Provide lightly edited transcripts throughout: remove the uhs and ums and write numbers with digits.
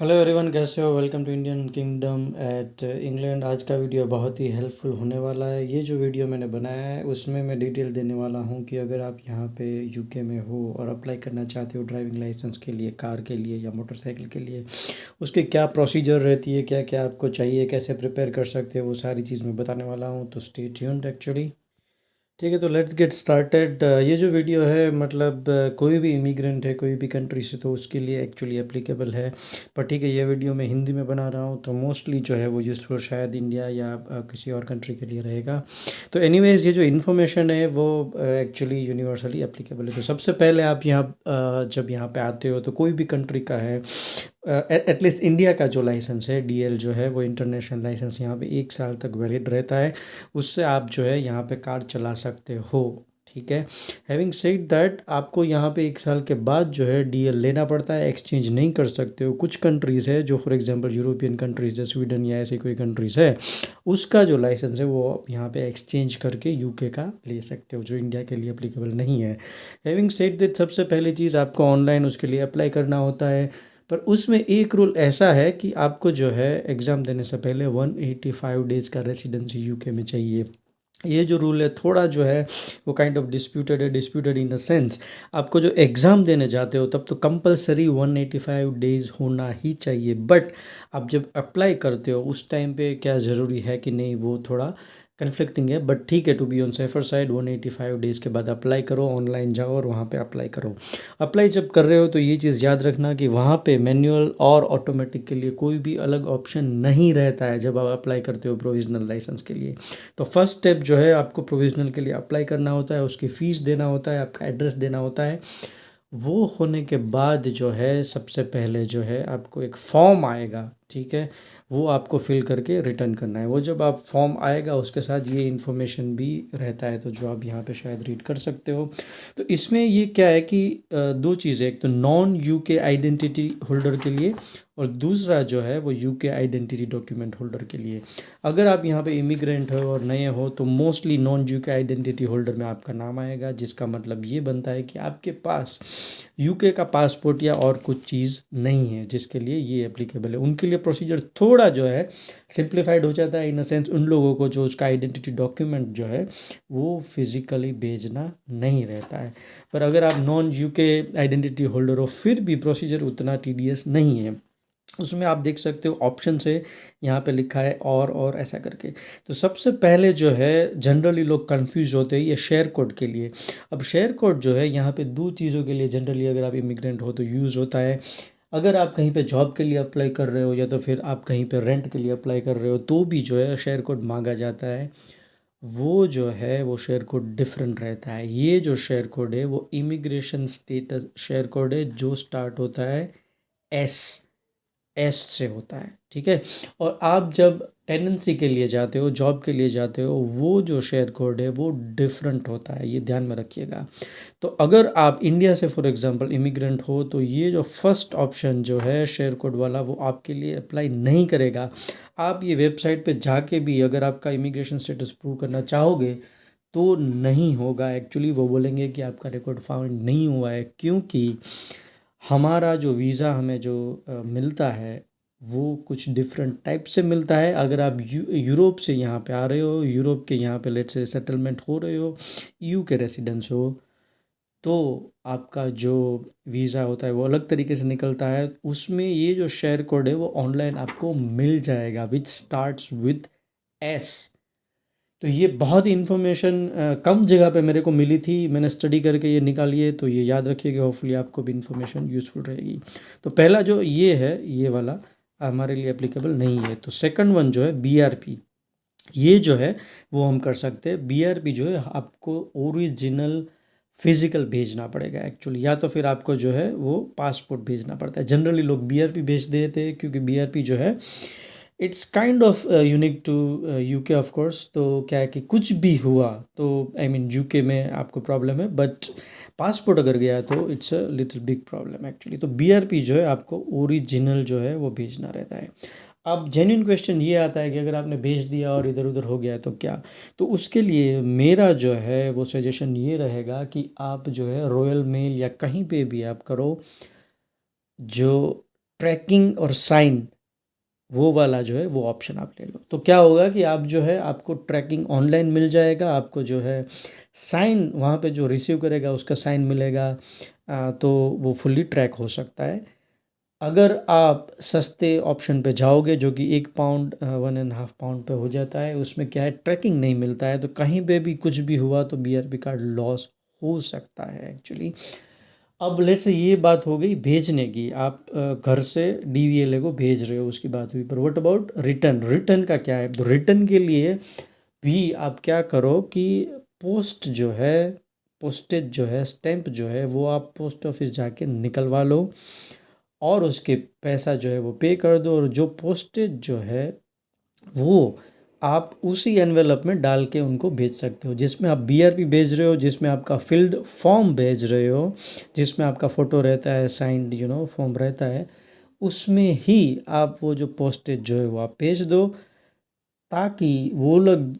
Hello everyone, कैसे हो? Welcome to Indian kingdom at England. आज का वीडियो बहुत ही हेल्पफुल होने वाला है। ये जो वीडियो मैंने बनाया है उसमें मैं डिटेल देने वाला हूँ कि अगर आप यहाँ पे यूके में हो और अप्लाई करना चाहते हो ड्राइविंग लाइसेंस के लिए, कार के लिए या मोटरसाइकिल के लिए, उसकी क्या प्रोसीजर रहती है, क्या क्या आपको चाहिए, कैसे प्रिपेयर कर सकते हो, वो सारी चीज़ मैं बताने वाला हूँ। तो स्टे ट्यून्ड एक्चुअली। ठीक है, तो लेट्स गेट स्टार्टेड। ये जो वीडियो है मतलब कोई भी इमिग्रेंट है कोई भी कंट्री से तो उसके लिए एक्चुअली एप्लीकेबल है। पर ठीक है, ये वीडियो मैं हिंदी में बना रहा हूँ तो मोस्टली जो है वो यूज़फुल शायद इंडिया या किसी और कंट्री के लिए रहेगा। तो एनीवेज़ ये जो इन्फॉर्मेशन है वो एक्चुअली यूनिवर्सली एप्लीकेबल है। तो सबसे पहले आप यहाँ जब यहाँ पे आते हो तो कोई भी कंट्री का है, एटलीस्ट इंडिया का जो लाइसेंस है डीएल जो है वो इंटरनेशनल लाइसेंस यहाँ पे 1 साल तक वैलिड रहता है। उससे आप जो है यहाँ पे कार चला सकते हो। ठीक है, हैविंग सेड दैट आपको यहाँ पे 1 साल के बाद जो है डीएल लेना पड़ता है, एक्सचेंज नहीं कर सकते हो। कुछ कंट्रीज़ है जो फॉर एग्जांपल यूरोपियन कंट्रीज़ है, स्वीडन या ऐसी कोई कंट्रीज़ है, उसका जो लाइसेंस है वो आप यहाँ पे एक्सचेंज करके यूके का ले सकते हो, जो इंडिया के लिए अप्लीकेबल नहीं है। हैविंग सेड दैट सबसे पहली चीज़ आपको ऑनलाइन उसके लिए अप्लाई करना होता है। पर उसमें एक रूल ऐसा है कि आपको जो है एग्ज़ाम देने से पहले 185 डेज़ का रेसिडेंसी यूके में चाहिए। ये जो रूल है थोड़ा जो है वो काइंड ऑफ डिस्प्यूटेड है। डिस्प्यूटेड इन द सेंस, आपको जो एग्ज़ाम देने जाते हो तब तो कंपलसरी 185 डेज़ होना ही चाहिए। बट आप जब अप्लाई करते हो उस टाइम पे क्या ज़रूरी है कि नहीं, वो थोड़ा कन्फ्लिक्टिंग है। बट ठीक है, to be on safer side 185 days के बाद अप्लाई करो, ऑनलाइन जाओ और वहाँ पे अप्लाई करो। अप्लाई जब कर रहे हो तो ये चीज़ याद रखना कि वहाँ पे मैनुअल और ऑटोमेटिक के लिए कोई भी अलग ऑप्शन नहीं रहता है जब आप अप्लाई करते हो प्रोविज़नल लाइसेंस के लिए। तो फर्स्ट स्टेप जो है आपको प्रोविज़नल के लिए अप्लाई करना होता है, उसकी फ़ीस देना होता है, आपका एड्रेस देना होता है। वो होने के बाद जो है सबसे पहले जो है आपको एक फॉर्म आएगा। ठीक है, वो आपको फिल करके रिटर्न करना है। वो जब आप फॉर्म आएगा उसके साथ ये इन्फॉर्मेशन भी रहता है, तो जो आप यहाँ पे शायद रीड कर सकते हो। तो इसमें ये क्या है कि दो चीज़ें, एक तो नॉन यूके आइडेंटिटी होल्डर के लिए और दूसरा जो है वो यूके आइडेंटिटी डॉक्यूमेंट होल्डर के लिए। अगर आप यहाँ पे इमिग्रेंट हो और नए हो तो mostly non UK identity holder में आपका नाम आएगा, जिसका मतलब ये बनता है कि आपके पास यूके का पासपोर्ट या और कुछ चीज़ नहीं है जिसके लिए ये एप्लीकेबल है। उनके लिए प्रोसीजर थोड़ा जो है सिंप्लीफाइड हो जाता है इन अ सेंस, उन लोगों को जो उसका आइडेंटिटी डॉक्यूमेंट जो है वो फिज़िकली भेजना नहीं रहता है। पर अगर आप नॉन यूके आइडेंटिटी होल्डर हो फिर भी प्रोसीजर उतना टीडियस नहीं है। उसमें आप देख सकते हो ऑप्शन से यहाँ पे लिखा है और ऐसा करके। तो सबसे पहले जो है जनरली लोग कंफ्यूज होते हैं ये शेयर कोड के लिए। अब शेयर कोड जो है यहाँ पे दो चीज़ों के लिए जनरली अगर आप इमिग्रेंट हो तो यूज़ होता है। अगर आप कहीं पे जॉब के लिए अप्लाई कर रहे हो या तो फिर आप कहीं पे रेंट के लिए अप्लाई कर रहे हो तो भी जो है शेयर कोड मांगा जाता है। वो जो है वो शेयर कोड डिफरेंट रहता है। ये जो शेयर कोड है वो इमिग्रेशन स्टेटस शेयर कोड है जो स्टार्ट होता है एस एस से होता है। ठीक है, और आप जब टेनेंसी के लिए जाते हो, जॉब के लिए जाते हो, वो जो शेयर कोड है वो डिफरेंट होता है, ये ध्यान में रखिएगा। तो अगर आप इंडिया से फॉर एग्जांपल इमिग्रेंट हो तो ये जो फर्स्ट ऑप्शन जो है शेयर कोड वाला वो आपके लिए अप्लाई नहीं करेगा। आप ये वेबसाइट पे जाके भी अगर आपका इमिग्रेशन स्टेटस प्रूव करना चाहोगे तो नहीं होगा। एक्चुअली वो बोलेंगे कि आपका रिकॉर्ड फाउंड नहीं हुआ है, क्योंकि हमारा जो वीज़ा हमें जो मिलता है वो कुछ डिफरेंट टाइप से मिलता है। अगर आप यूरोप से यहाँ पे आ रहे हो, यूरोप के यहाँ पे लेट से सेटलमेंट हो रहे हो, ईयू के रेसिडेंस हो, तो आपका जो वीज़ा होता है वो अलग तरीके से निकलता है। उसमें ये जो शेयर कोड है वो ऑनलाइन आपको मिल जाएगा विच स्टार्ट्स विथ एस। तो ये बहुत इन्फॉर्मेशन कम जगह पे मेरे को मिली थी, मैंने स्टडी करके ये निकाली है, तो ये याद रखिएगा। होपफुली आपको भी इन्फॉर्मेशन यूज़फुल रहेगी। तो पहला जो ये है ये वाला हमारे लिए एप्लीकेबल नहीं है। तो सेकंड वन जो है बीआरपी, ये जो है वो हम कर सकते हैं। बीआरपी जो है आपको ओरिजिनल फिजिकल भेजना पड़ेगा एक्चुअली, या तो फिर आपको जो है वो पासपोर्ट भेजना पड़ता है। जनरली लोग बीआरपी भेज देते हैं क्योंकि बीआरपी जो है it's kind of unique to UK of course. तो क्या है कि कुछ भी हुआ तो आई मीन यूके में आपको प्रॉब्लम है, बट पासपोर्ट अगर गया तो it's a little big problem actually. तो बीआरपी जो है आपको ओरिजिनल जो है वो भेजना रहता है। अब जेन्युइन क्वेश्चन ये आता है कि अगर आपने भेज दिया और इधर उधर हो गया तो क्या। तो उसके लिए मेरा जो है वो सजेशन ये रहेगा कि आप जो है रॉयल मेल या कहीं पे भी आप करो जो ट्रैकिंग और साइन वो वाला जो है वो ऑप्शन आप ले लो। तो क्या होगा कि आप जो है आपको ट्रैकिंग ऑनलाइन मिल जाएगा, आपको जो है साइन वहाँ पे जो रिसीव करेगा उसका साइन मिलेगा। तो वो फुल्ली ट्रैक हो सकता है। अगर आप सस्ते ऑप्शन पे जाओगे जो कि 1 पाउंड 1.5 पाउंड पे हो जाता है, उसमें क्या है ट्रैकिंग नहीं मिलता है, तो कहीं पे भी कुछ भी हुआ तो BRP कार्ड लॉस हो सकता है एक्चुअली। अब लेट्स से ये बात हो गई भेजने की, आप घर से DVLA को भेज रहे हो उसकी बात हुई, पर व्हाट अबाउट रिटर्न? रिटर्न का क्या है? तो रिटर्न के लिए भी आप क्या करो कि पोस्ट जो है, पोस्टेज जो है, स्टैंप जो है वो आप पोस्ट ऑफिस जाके निकलवा लो और उसके पैसा जो है वो पे कर दो, और जो पोस्टेज जो है वो आप उसी एनवेलप में डाल के उनको भेज सकते हो, जिसमें आप BRP भेज रहे हो, जिसमें आपका फिल्ड फॉर्म भेज रहे हो, जिसमें आपका फ़ोटो रहता है, साइंड फॉर्म रहता है, उसमें ही आप वो जो पोस्टेज जो है वो आप भेज दो, ताकि वो लोग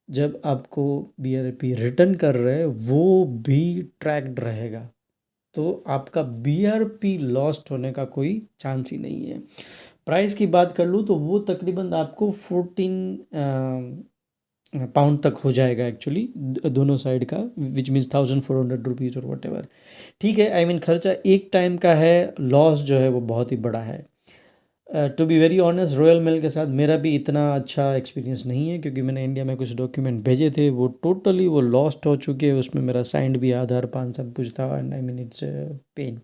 जब आपको BRP रिटर्न कर रहे हैं वो भी ट्रैक्ड रहेगा, तो आपका BRP लॉस्ट होने का कोई चांस ही नहीं है। प्राइस की बात कर लूँ तो वो तकरीबन आपको 14 पाउंड तक हो जाएगा एक्चुअली, दोनों साइड का, विच मीन्स 1400 रुपीज़ और वट एवर। ठीक है, आई मीन खर्चा एक टाइम का है, लॉस जो है वो बहुत ही बड़ा है। To be very honest, Royal Mail के साथ मेरा भी इतना अच्छा एक्सपीरियंस नहीं है, क्योंकि मैंने इंडिया में कुछ डॉक्यूमेंट भेजे थे वो टोटली वो लॉस्ट हो चुके हैं, उसमें मेरा साइंड भी आधार पान सब कुछ था, and I mean it's pain.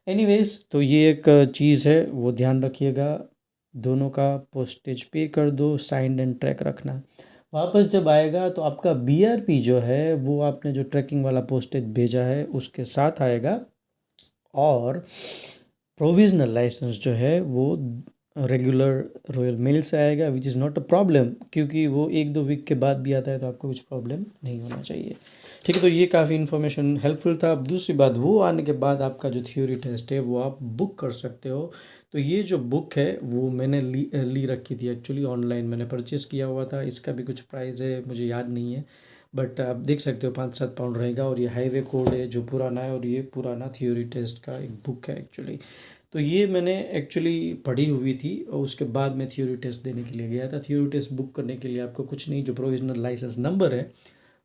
Anyways, तो ये एक चीज़ है, वो ध्यान रखिएगा, दोनों का पोस्टेज पे कर दो, साइंड एंड ट्रैक रखना। वापस जब आएगा तो आपका BRP जो है वो आपने जो ट्रैकिंग वाला पोस्टेज भेजा है उसके साथ आएगा, और प्रोविज़नल लाइसेंस जो है वो रेगुलर रॉयल मेल से आएगा, which is not a problem, क्योंकि वो 1-2 वीक के बाद भी आता है, तो आपको कुछ प्रॉब्लम नहीं होना चाहिए। ठीक है, तो ये काफ़ी इन्फॉर्मेशन हेल्पफुल था। अब दूसरी बात, वो आने के बाद आपका जो थ्योरी टेस्ट है वो आप बुक कर सकते हो। तो ये जो बुक है वो मैंने ली रखी थी एक्चुअली, ऑनलाइन मैंने परचेज़ किया हुआ था, इसका भी कुछ प्राइस है मुझे याद नहीं है, बट आप देख सकते हो 5-7 पाउंड रहेगा, और ये हाईवे कोड है जो पुराना है, और ये पुराना थ्योरी टेस्ट का एक बुक है एक्चुअली। तो ये मैंने एक्चुअली पढ़ी हुई थी, और उसके बाद मैं थ्योरी टेस्ट देने के लिए गया था। थ्योरी टेस्ट बुक करने के लिए आपको कुछ नहीं, जो प्रोविजनल लाइसेंस नंबर है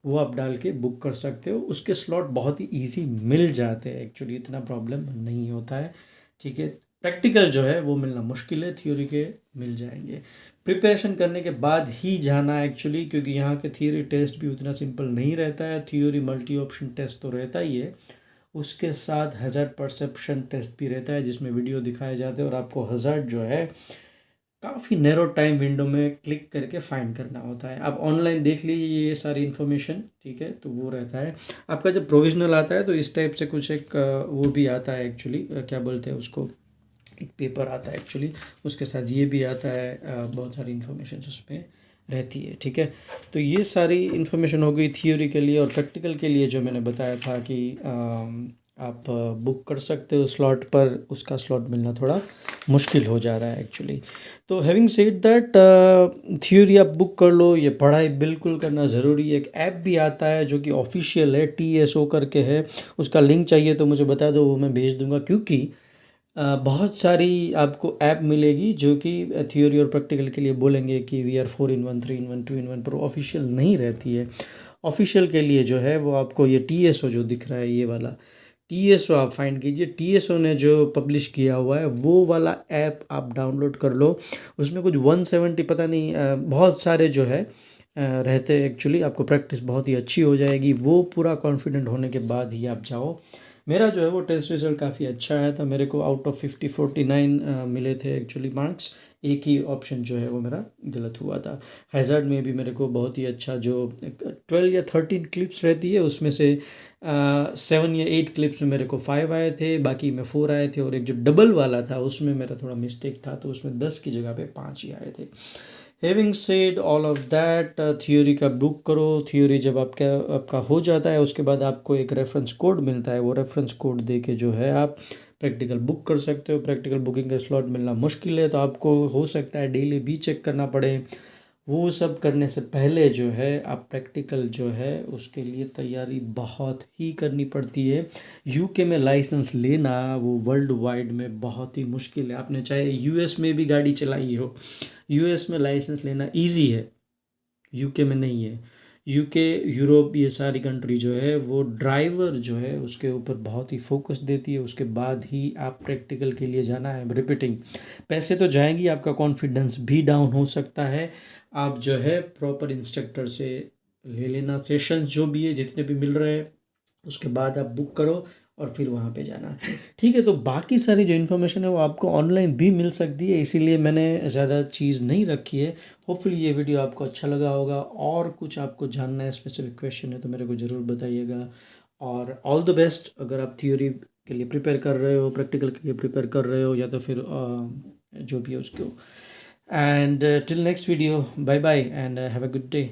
वो आप डाल के बुक कर सकते हो, उसके स्लॉट बहुत ही ईजी मिल जाते हैं एक्चुअली, इतना प्रॉब्लम नहीं होता है। ठीक है, प्रैक्टिकल जो है वो मिलना मुश्किल है, थ्योरी के मिल जाएंगे। प्रिपरेशन करने के बाद ही जाना एक्चुअली, क्योंकि यहाँ के थियोरी टेस्ट भी उतना सिंपल नहीं रहता है। थियोरी मल्टी ऑप्शन टेस्ट तो रहता ही है, उसके साथ हज़ार्ड परसेप्शन टेस्ट भी रहता है, जिसमें वीडियो दिखाए जाते हैं और आपको हज़ार्ड जो है काफ़ी नैरो टाइम विंडो में क्लिक करके फाइंड करना होता है। आप ऑनलाइन देख लीजिए ये सारी इन्फॉर्मेशन, ठीक है, तो वो रहता है। आपका जब प्रोविजनल आता है तो इस टाइप से कुछ एक वो भी आता है एक्चुअली, क्या बोलते हैं उसको, एक पेपर आता है एक्चुअली, उसके साथ ये भी आता है, बहुत सारी इन्फॉर्मेशन उसमें रहती है। ठीक है, तो ये सारी इन्फॉर्मेशन हो गई थियोरी के लिए। और प्रैक्टिकल के लिए जो मैंने बताया था कि आप बुक कर सकते हो स्लॉट पर, उसका स्लॉट मिलना थोड़ा मुश्किल हो जा रहा है एक्चुअली। तो हैविंग सेड दैट, थियोरी आप बुक कर लो, ये पढ़ाई बिल्कुल करना ज़रूरी है। एक ऐप भी आता है जो कि ऑफिशियल है, TSO करके है, उसका लिंक चाहिए तो मुझे बता दो, वो मैं भेज दूंगा, क्योंकि बहुत सारी आपको ऐप मिलेगी जो कि थियोरी और प्रैक्टिकल के लिए बोलेंगे कि VR 4 in 1, 3 in 1, 2 in 1, पर ऑफिशियल नहीं रहती है। ऑफिशियल के लिए जो है वो आपको ये TSO जो दिख रहा है, ये वाला TSO आप फाइंड कीजिए। TSO ने जो पब्लिश किया हुआ है वो वाला ऐप आप डाउनलोड कर लो। उसमें कुछ 170 पता नहीं, बहुत सारे जो है रहते हैं एक्चुअली, आपको प्रैक्टिस बहुत ही अच्छी हो जाएगी। वो पूरा कॉन्फिडेंट होने के बाद ही आप जाओ। मेरा जो है वो टेस्ट रिज़ल्ट काफ़ी अच्छा आया था, मेरे को आउट ऑफ 50 49 मिले थे एक्चुअली मार्क्स। एक ही ऑप्शन जो है वो मेरा गलत हुआ था। हैज़ार्ड में भी मेरे को बहुत ही अच्छा, जो 12 या 13 क्लिप्स रहती है उसमें से 7 या 8 क्लिप्स में मेरे को 5 आए थे, बाकी में 4 आए थे, और एक जो डबल वाला था उसमें मेरा थोड़ा मिस्टेक था, तो उसमें 10 की जगह पे 5 ही आए थे। Having said all of that, theory का बुक करो। थियोरी जब आपका हो जाता है उसके बाद आपको एक रेफरेंस कोड मिलता है, वो रेफरेंस कोड दे के जो है आप प्रैक्टिकल बुक कर सकते हो। प्रैक्टिकल बुकिंग का स्लॉट मिलना मुश्किल है, तो आपको हो सकता है डेली भी चेक करना पड़े। वो सब करने से पहले जो है आप प्रैक्टिकल जो है उसके लिए तैयारी बहुत ही करनी पड़ती है। यूके में लाइसेंस लेना वो वर्ल्ड वाइड में बहुत ही मुश्किल है। आपने चाहे यूएस में भी गाड़ी चलाई हो, यूएस में लाइसेंस लेना इजी है, यूके में नहीं है। यूके, यूरोप, ये सारी कंट्री जो है वो ड्राइवर जो है उसके ऊपर बहुत ही फोकस देती है। उसके बाद ही आप प्रैक्टिकल के लिए जाना है। रिपीटिंग, पैसे तो जाएंगी, आपका कॉन्फिडेंस भी डाउन हो सकता है। आप जो है प्रॉपर इंस्ट्रक्टर से ले लेना सेशंस, जो भी है जितने भी मिल रहे हैं, उसके बाद आप बुक करो और फिर वहाँ पे जाना। ठीक है, तो बाकी सारी जो इन्फॉर्मेशन है वो आपको ऑनलाइन भी मिल सकती है, इसीलिए मैंने ज़्यादा चीज़ नहीं रखी है। होपफुली ये वीडियो आपको अच्छा लगा होगा। और कुछ आपको जानना है, स्पेसिफिक क्वेश्चन है तो मेरे को ज़रूर बताइएगा। और ऑल द बेस्ट अगर आप थियोरी के लिए प्रिपेयर कर रहे हो, प्रैक्टिकल के लिए प्रिपेयर कर रहे हो, या तो फिर जो भी है उसको। And till next video, bye bye and have a good day.